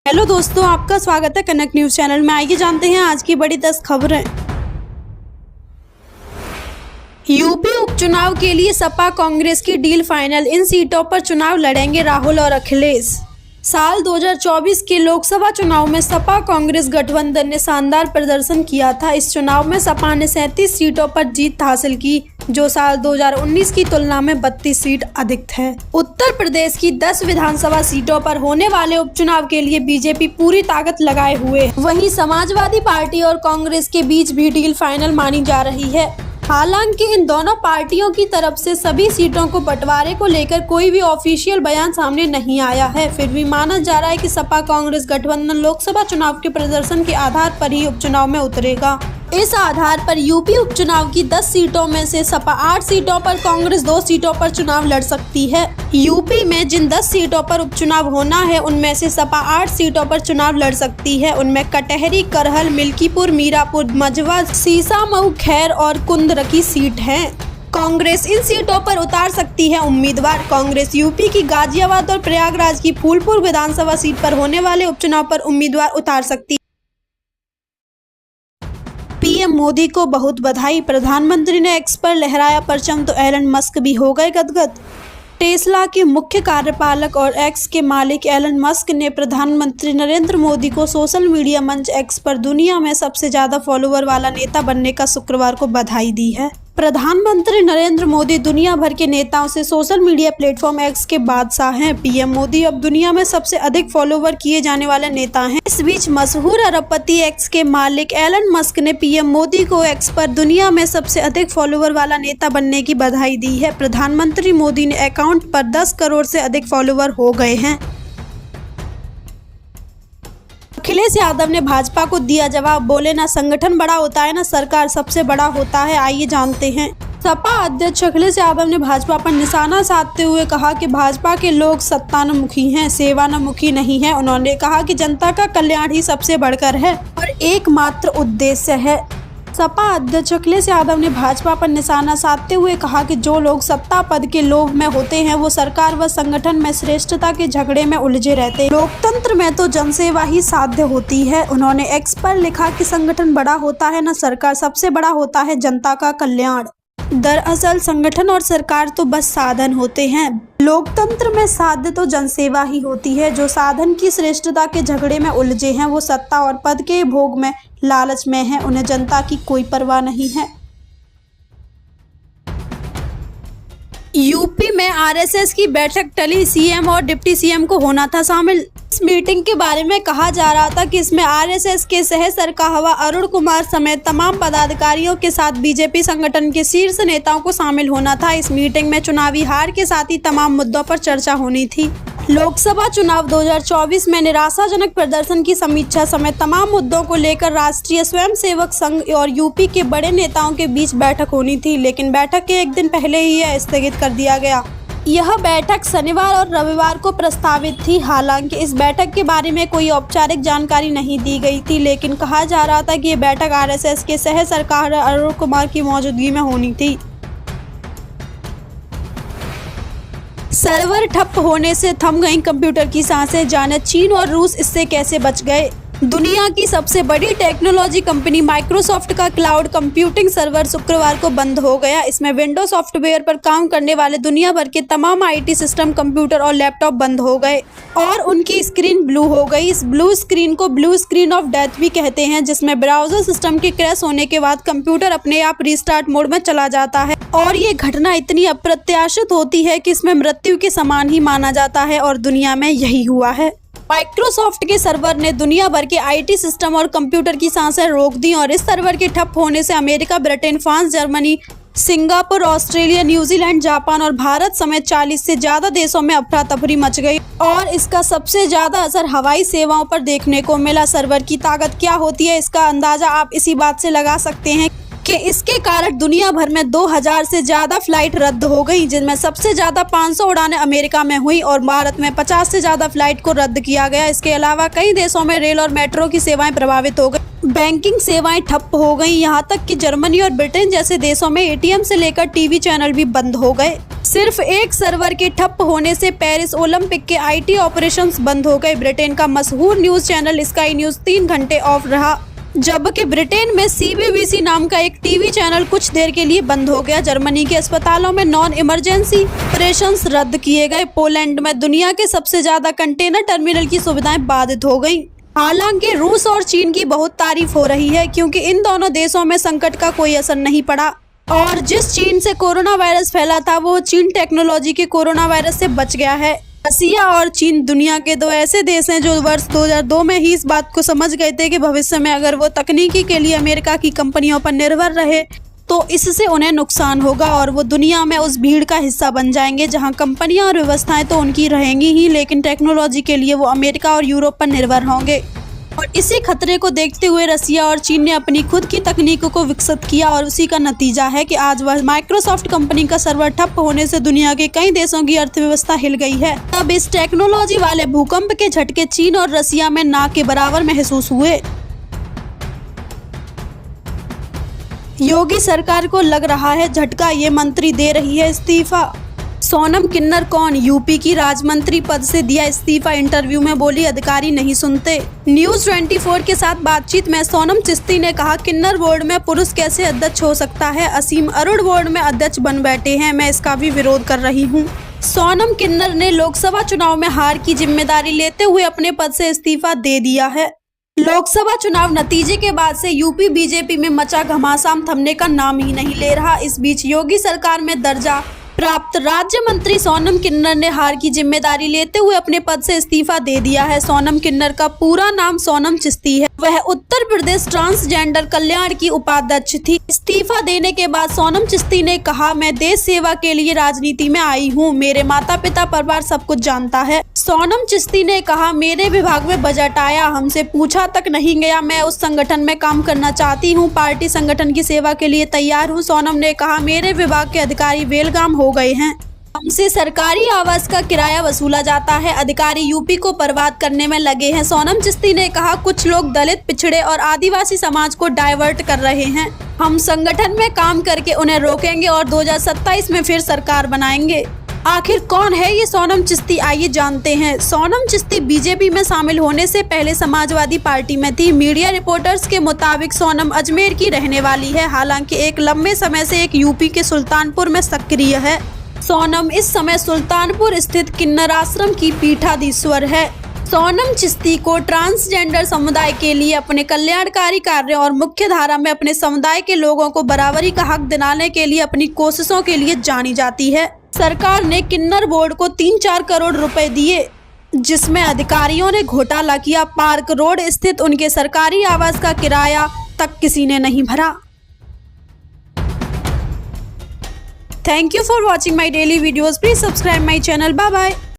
Hello दोस्तों, आपका स्वागत है कनक न्यूज चैनल में। आइए जानते हैं आज की बड़ी 10 खबरें। यूपी उपचुनाव के लिए सपा कांग्रेस की डील फाइनल, इन सीटों पर चुनाव लड़ेंगे राहुल और अखिलेश। साल 2024 के लोकसभा चुनाव में सपा कांग्रेस गठबंधन ने शानदार प्रदर्शन किया था। इस चुनाव में सपा ने 37 सीटों पर जीत हासिल की, जो साल 2019 की तुलना में 32 सीट अधिक है। उत्तर प्रदेश की 10 विधानसभा सीटों पर होने वाले उपचुनाव के लिए बीजेपी पूरी ताकत लगाए हुए है। वहीं समाजवादी पार्टी और कांग्रेस के बीच भी डील फाइनल मानी जा रही है। हालांकि इन दोनों पार्टियों की तरफ से सभी सीटों को बंटवारे को लेकर कोई भी ऑफिशियल बयान सामने नहीं आया है। फिर भी माना जा रहा है कि सपा कांग्रेस गठबंधन लोकसभा चुनाव के प्रदर्शन के आधार पर ही उपचुनाव में उतरेगा। इस आधार पर यूपी उपचुनाव की 10 सीटों में से सपा 8 सीटों पर, कांग्रेस 2 सीटों पर चुनाव लड़ सकती है। यूपी में जिन 10 सीटों पर उपचुनाव होना है, उनमें से सपा 8 सीटों पर चुनाव लड़ सकती है। उनमें कटहरी, करहल, मिल्कीपुर, मीरापुर, मझवा, सीसामऊ, खैर और कुंदरकी सीट है। कांग्रेस इन सीटों पर उतार सकती है उम्मीदवार। कांग्रेस यूपी की गाजियाबाद और प्रयागराज की फूलपुर विधानसभा सीट पर होने वाले उपचुनाव पर उम्मीदवार उतार सकती है। पीएम मोदी को बहुत बधाई, प्रधानमंत्री ने एक्स पर लहराया परचम तो एलन मस्क भी हो गए गदगद। टेस्ला के मुख्य कार्यपालक और एक्स के मालिक एलन मस्क ने प्रधानमंत्री नरेंद्र मोदी को सोशल मीडिया मंच एक्स पर दुनिया में सबसे ज्यादा फॉलोवर वाला नेता बनने का शुक्रवार को बधाई दी है। प्रधानमंत्री नरेंद्र मोदी दुनिया भर के नेताओं से सोशल मीडिया प्लेटफॉर्म एक्स के बादशाह हैं। पीएम मोदी अब दुनिया में सबसे अधिक फॉलोवर किए जाने वाले नेता हैं। इस बीच मशहूर अरबपति एक्स के मालिक एलन मस्क ने पीएम मोदी को एक्स पर दुनिया में सबसे अधिक फॉलोवर वाला नेता बनने की बधाई दी है। प्रधानमंत्री मोदी ने अकाउंट पर 10 करोड़ से अधिक फॉलोवर हो गए हैं। अखिलेश यादव ने भाजपा को दिया जवाब, बोले ना संगठन बड़ा होता है ना सरकार सबसे बड़ा होता है। आइए जानते हैं। सपा अध्यक्ष अखिलेश यादव ने भाजपा पर निशाना साधते हुए कहा कि भाजपा के लोग सत्तान्मुखी हैं, सेवान्मुखी नहीं है। उन्होंने कहा कि जनता का कल्याण ही सबसे बढ़कर है और एकमात्र उद्देश्य है। सपा अध्यक्ष अखिलेश यादव ने भाजपा पर निशाना साधते हुए कहा कि जो लोग सत्ता पद के लोभ में होते हैं, वो सरकार व संगठन में श्रेष्ठता के झगड़े में उलझे रहते हैं। लोकतंत्र में तो जनसेवा ही साध्य होती है। उन्होंने एक्स पर लिखा कि संगठन बड़ा होता है न सरकार, सबसे बड़ा होता है जनता का कल्याण। दरअसल संगठन और सरकार तो बस साधन होते हैं। लोकतंत्र में साध्य तो जनसेवा ही होती है। जो साधन की श्रेष्ठता के झगड़े में उलझे हैं, वो सत्ता और पद के भोग में लालच में है। उन्हें जनता की कोई परवाह नहीं है। यूपी में आरएसएस की बैठक टली, सीएम और डिप्टी सीएम को होना था शामिल। इस मीटिंग के बारे में कहा जा रहा था कि इसमें आरएसएस के सह सरकाहवा अरुण कुमार समेत तमाम पदाधिकारियों के साथ बीजेपी संगठन के शीर्ष नेताओं को शामिल होना था। इस मीटिंग में चुनावी हार के साथ ही तमाम मुद्दों पर चर्चा होनी थी। लोकसभा चुनाव 2024 में निराशाजनक प्रदर्शन की समीक्षा समेत तमाम मुद्दों को लेकर राष्ट्रीय स्वयंसेवक संघ और यूपी के बड़े नेताओं के बीच बैठक होनी थी, लेकिन बैठक के एक दिन पहले ही यह स्थगित कर दिया गया। यह बैठक शनिवार और रविवार को प्रस्तावित थी। हालांकि इस बैठक के बारे में कोई औपचारिक जानकारी नहीं दी गई थी, लेकिन कहा जा रहा था कि यह बैठक आरएसएस के सह सरकाहवा अरुण कुमार की मौजूदगी में होनी थी। सर्वर ठप होने से थम गई कंप्यूटर की सांसें, जाने चीन और रूस इससे कैसे बच गए। दुनिया की सबसे बड़ी टेक्नोलॉजी कंपनी माइक्रोसॉफ्ट का क्लाउड कंप्यूटिंग सर्वर शुक्रवार को बंद हो गया। इसमें विंडोज सॉफ्टवेयर पर काम करने वाले दुनिया भर के तमाम आईटी सिस्टम, कंप्यूटर और लैपटॉप बंद हो गए और उनकी स्क्रीन ब्लू हो गई। इस ब्लू स्क्रीन को ब्लू स्क्रीन ऑफ डेथ भी कहते हैं, जिसमें ब्राउजर सिस्टम के क्रैश होने के बाद कंप्यूटर अपने आप रीस्टार्ट मोड में चला जाता है और ये घटना इतनी अप्रत्याशित होती है कि इसमें मृत्यु के समान ही माना जाता है और दुनिया में यही हुआ है। माइक्रोसॉफ्ट के सर्वर ने दुनिया भर के आईटी सिस्टम और कंप्यूटर की सांसें रोक दी और इस सर्वर के ठप होने से America, Britain, France, Germany, Singapore, Australia, New Zealand, Japan और भारत समेत 40 से ज्यादा देशों में अफरा तफरी मच गई और इसका सबसे ज्यादा असर हवाई सेवाओं पर देखने को मिला। सर्वर की ताकत क्या होती है, इसका अंदाजा आप इसी बात से लगा सकते हैं कि इसके कारण दुनिया भर में 2000 से ज्यादा फ्लाइट रद्द हो गई, जिनमें सबसे ज्यादा 500 उड़ानें अमेरिका में हुई और भारत में 50 से ज्यादा फ्लाइट को रद्द किया गया। इसके अलावा कई देशों में रेल और मेट्रो की सेवाएं प्रभावित हो गई। बैंकिंग सेवाएं ठप हो गई, यहां तक कि जर्मनी और ब्रिटेन जैसे देशों में एटीएम से लेकर टीवी चैनल भी बंद हो गए। सिर्फ एक सर्वर के ठप होने से पेरिस ओलंपिक के आईटी ऑपरेशंस बंद हो गए। ब्रिटेन का मशहूर न्यूज चैनल स्काई न्यूज 3 घंटे ऑफ रहा, जबकि ब्रिटेन में सीबीबीसी नाम का एक टीवी चैनल कुछ देर के लिए बंद हो गया। जर्मनी के अस्पतालों में नॉन इमरजेंसी ऑपरेशंस रद्द किए गए। पोलैंड में दुनिया के सबसे ज्यादा कंटेनर टर्मिनल की सुविधाएं बाधित हो गई। हालांकि रूस और चीन की बहुत तारीफ हो रही है, क्योंकि इन दोनों देशों में संकट का कोई असर नहीं पड़ा और जिस चीन से कोरोना वायरस फैला था वो चीन टेक्नोलॉजी के कोरोना वायरस से बच गया है। रसिया और चीन दुनिया के दो ऐसे देश हैं जो वर्ष 2002 में ही इस बात को समझ गए थे कि भविष्य में अगर वो तकनीकी के लिए अमेरिका की कंपनियों पर निर्भर रहे तो इससे उन्हें नुकसान होगा और वो दुनिया में उस भीड़ का हिस्सा बन जाएंगे जहां कंपनियां और व्यवस्थाएं तो उनकी रहेंगी ही, लेकिन टेक्नोलॉजी के लिए वो अमेरिका और यूरोप पर निर्भर होंगे। और इसी खतरे को देखते हुए रसिया और चीन ने अपनी खुद की तकनीकों को विकसित किया और उसी का नतीजा है कि आज वह माइक्रोसॉफ्ट कंपनी का सर्वर ठप होने से दुनिया के कई देशों की अर्थव्यवस्था हिल गई है। अब इस टेक्नोलॉजी वाले भूकंप के झटके चीन और रसिया में ना के बराबर महसूस हुए। योगी सरकार को लग रहा है झटका, ये मंत्री दे रही है इस्तीफा। सोनम किन्नर कौन? यूपी की राजमंत्री पद से दिया इस्तीफा। इंटरव्यू में बोली अधिकारी नहीं सुनते। न्यूज 24 के साथ बातचीत में सोनम चिश्ती ने कहा, किन्नर बोर्ड में पुरुष कैसे अध्यक्ष हो सकता है? असीम अरुण बोर्ड में अध्यक्ष बन बैठे हैं, मैं इसका भी विरोध कर रही हूँ। सोनम किन्नर ने लोकसभा चुनाव में हार की जिम्मेदारी लेते हुए अपने पद से इस्तीफा दे दिया है। लोकसभा चुनाव नतीजे के बाद से यूपी बीजेपी में मचा घमासान थमने का नाम ही नहीं ले रहा। इस बीच योगी सरकार में दर्जा प्राप्त राज्य मंत्री सोनम किन्नर ने हार की जिम्मेदारी लेते हुए अपने पद से इस्तीफा दे दिया है। सोनम किन्नर का पूरा नाम सोनम चिश्ती है। वह उत्तर प्रदेश ट्रांसजेंडर कल्याण की उपाध्यक्ष थी। इस्तीफा देने के बाद सोनम चिश्ती ने कहा, मैं देश सेवा के लिए राजनीति में आई हूँ, मेरे माता पिता परिवार सब कुछ जानता है। सोनम चिश्ती ने कहा, मेरे विभाग में बजट आया, हमसे पूछा तक नहीं गया, मैं उस संगठन में काम करना चाहती हूँ, पार्टी संगठन की सेवा के लिए तैयार हूँ। सोनम ने कहा, मेरे विभाग के अधिकारी बेलगाम हो गए हैं, हमसे सरकारी आवास का किराया वसूला जाता है, अधिकारी यूपी को बर्बाद करने में लगे हैं। सोनम चिश्ती ने कहा, कुछ लोग दलित, पिछड़े और आदिवासी समाज को डाइवर्ट कर रहे हैं, हम संगठन में काम करके उन्हें रोकेंगे और 2027 में फिर सरकार बनाएंगे। आखिर कौन है ये सोनम चिश्ती, आइए जानते हैं। सोनम चिश्ती बीजेपी में शामिल होने से पहले समाजवादी पार्टी में थी। मीडिया रिपोर्टर्स के मुताबिक सोनम अजमेर की रहने वाली है, हालांकि एक लंबे समय से एक यूपी के सुल्तानपुर में सक्रिय है। सोनम इस समय सुल्तानपुर स्थित किन्नर आश्रम की पीठाधीश्वर है। सोनम चिश्ती को ट्रांसजेंडर समुदाय के लिए अपने कल्याणकारी कार्य और मुख्य धारा में अपने समुदाय के लोगों को बराबरी का हक दिलाने के लिए अपनी कोशिशों के लिए जानी जाती है। सरकार ने किन्नर बोर्ड को 3-4 करोड़ रुपए दिए, जिसमें अधिकारियों ने घोटाला किया। पार्क रोड स्थित उनके सरकारी आवास का किराया तक किसी ने नहीं भरा। Thank you for watching my daily videos. Please subscribe my channel. Bye bye.